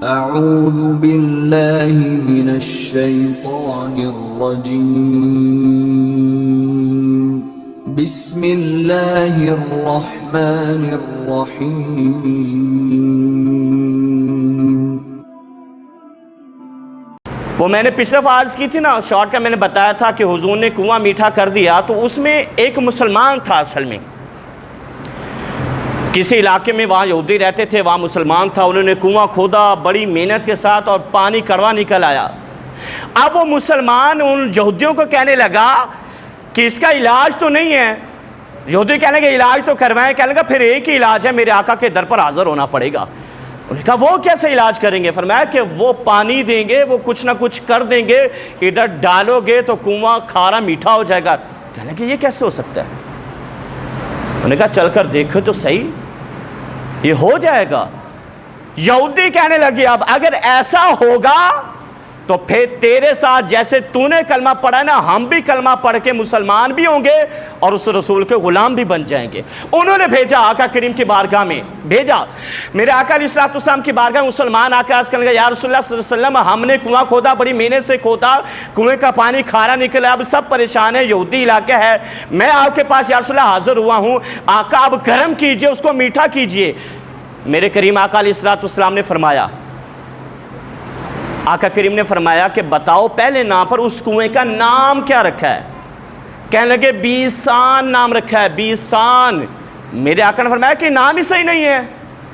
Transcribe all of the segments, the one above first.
اعوذ باللہ من الشیطان الرجیم بسم اللہ الرحمن الرحیم۔ وہ میں نے پچھلے دفعہ عرض کی تھی نا، شارٹ کا میں نے بتایا تھا کہ حضور نے کنواں میٹھا کر دیا، تو اس میں ایک مسلمان تھا اصل میں، کسی علاقے میں وہاں یہودی رہتے تھے، وہاں مسلمان تھا، انہوں نے کنواں کھودا بڑی محنت کے ساتھ اور پانی کڑوا نکل آیا۔ اب وہ مسلمان ان یہودیوں کو کہنے لگا کہ اس کا علاج تو نہیں ہے، یہودی کہنے لگے علاج تو کروائیں، کہنے لگا پھر ایک ہی علاج ہے، میرے آقا کے در پر حاضر ہونا پڑے گا۔ انہوں نے کہا وہ کیسے علاج کریں گے؟ فرمایا کہ وہ پانی دیں گے، وہ کچھ نہ کچھ کر دیں گے، ادھر ڈالو گے تو کنواں کھارا میٹھا ہو جائے گا۔ کہنے لگے یہ کیسے ہو سکتا ہے؟ انہوں نے کہا چل کر دیکھو تو صحیح، یہ ہو جائے گا۔ یہودی کہنے لگے اب اگر ایسا ہوگا تو پھر تیرے ساتھ جیسے تو نے کلمہ پڑھا ہے نا، ہم بھی کلمہ پڑھ کے مسلمان بھی ہوں گے اور اس رسول کے غلام بھی بن جائیں گے۔ انہوں نے بھیجا آقا کریم کی بارگاہ میں، بھیجا میرے آقا علیہ السلام کی بارگاہ میں، مسلمان آ کے عرض کرنے لگا یا رسول اللہ صلی اللہ علیہ وسلم، ہم نے کنواں کھودا، بڑی محنت سے کھودا، کنویں کا پانی کھارا نکلا، اب سب پریشان ہیں، یہودی علاقہ ہے، میں آپ کے پاس یا رسول اللہ حاضر ہوا ہوں، آقا اب گرم کیجئے، اس کو میٹھا کیجئے۔ میرے کریم آقا علیہ السلام نے فرمایا، آقا کریم نے فرمایا کہ بتاؤ پہلے نام پر اس کنویں کا نام کیا رکھا ہے؟ کہنے لگے بیسان نام رکھا ہے، بیسان۔ میرے آقا نے فرمایا کہ نام ہی صحیح نہیں ہے،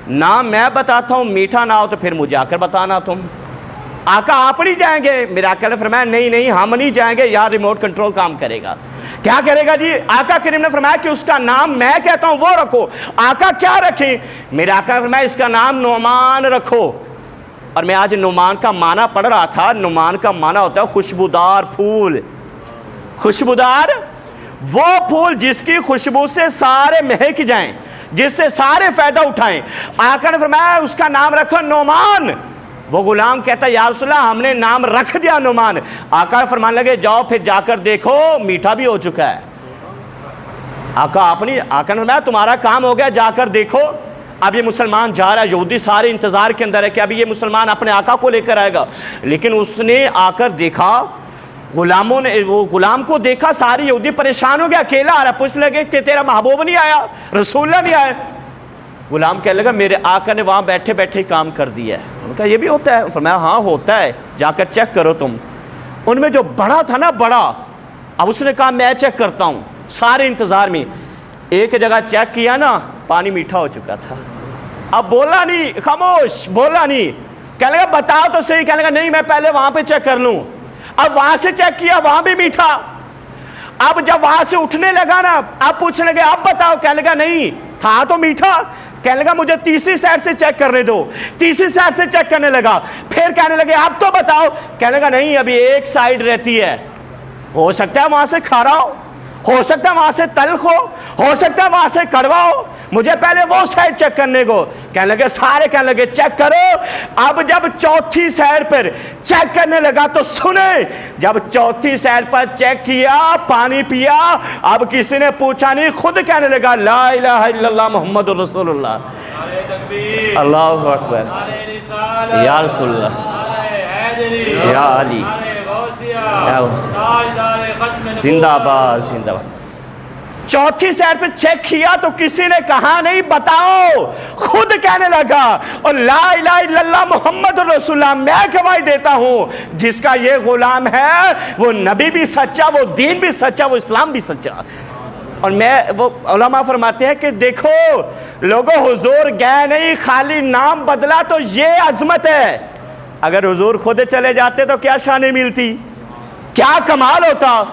نام میں بتاتا ہوں، میٹھا نہ ہو تو پھر مجھے آ کر بتانا تم۔ آقا آپ نہیں جائیں گے؟ میرے آقا نے فرمایا نہیں ہم نہیں جائیں گے، یہاں ریموٹ کنٹرول کام کرے گا۔ کیا کرے گا جی؟ آقا کریم نے فرمایا کہ اس کا نام میں کہتا ہوں وہ رکھو۔ آقا کیا رکھیں؟ میرے آقا نے فرمایا اس کا نام نعمان رکھو۔ اور میں آج نعمان کا معنی پڑھ رہا تھا، نعمان کا معنی ہوتا ہے خوشبودار پھول، خوشبودار وہ پھول جس کی خوشبو سے سارے مہک جائیں، جس سے سارے فائدہ اٹھائیں۔ آقا نے فرمایا اس کا نام رکھو نعمان۔ وہ غلام کہتا ہے یا رسول اللہ ہم نے نام رکھ دیا نعمان۔ آقا فرمانے لگے جاؤ پھر جا کر دیکھو میٹھا بھی ہو چکا ہے۔ آقا نے فرمایا تمہارا کام ہو گیا، جا کر دیکھو۔ اب یہ مسلمان جا رہا ہے، یہودی سارے انتظار کے اندر ہے کہ ابھی یہ مسلمان اپنے آقا کو لے کر آئے گا، لیکن اس نے آ کر دیکھا، غلاموں نے وہ غلام کو دیکھا، سارے یہودی پریشان ہو گیا، اکیلا آ رہا، پوچھ لگے کہ تیرا محبوب نہیں آیا، رسول اللہ نہیں آئے؟ غلام کہنے لگا میرے آقا نے وہاں بیٹھے بیٹھے کام کر دیا ہے۔ انہوں نے کہا یہ بھی ہوتا ہے؟ فرمایا ہاں ہوتا ہے، جا کر چیک کرو تم۔ ان میں جو بڑا تھا نا، بڑا، اب اس نے کہا میں چیک کرتا ہوں، سارے انتظار میں ایک جگہ چیک کیا نا، پانی میٹھا ہو چکا تھا۔ اب بولا نہیں، خاموش، بولا نہیں۔ کہنے لگا بتاؤ تو صحیح، کہنے لگا نہیں میں پہلے وہاں پہ چیک کر لوں۔ اب وہاں سے چیک کیا، وہاں بھی میٹھا۔ اب جب وہاں سے اٹھنے لگا نا، اب پوچھنے لگے اب بتاؤ، کہنے لگا نہیں تھا تو میٹھا۔ کہنے لگا مجھے تیسری سائڈ سے چیک کرنے دو، تیسری سائڈ سے چیک کرنے لگا، پھر کہنے لگے اب تو بتاؤ، کہنے لگا نہیں ابھی ایک سائڈ رہتی ہے، ہو سکتا ہے وہاں سے کھارا ہو سکتا ہے وہاں سے تلخ ہو سکتا ہے وہاں سے کڑوا ہو، مجھے پہلے وہ سائڈ چیک کرنے کو۔ کہنے لگے سارے کہنے لگے چیک کرو۔ اب جب چوتھی سائڈ پر چیک کرنے لگا تو سنے، جب چوتھی سائڈ پر چیک کیا، پانی پیا، اب کسی نے پوچھا نہیں، خود کہنے لگا لا الہ الا اللہ محمد رسول اللہ، اللہ اکبر، یا رسول اللہ، یا علی، زندہ باد، زندہ باد۔ چوتھی سائڈ پہ چیک کیا تو کسی نے کہا نہیں بتاؤ، خود کہنے لگا اور لا الہ الا اللہ محمد رسول اللہ، میں گواہی دیتا ہوں جس کا یہ غلام ہے وہ نبی بھی سچا، وہ دین بھی سچا، وہ اسلام بھی سچا۔ اور وہ علماء فرماتے ہیں کہ دیکھو لوگوں، حضور گئے نہیں، خالی نام بدلا تو یہ عظمت ہے، اگر حضور خود چلے جاتے تو کیا شان ملتی، کیا کمال ہوتا۔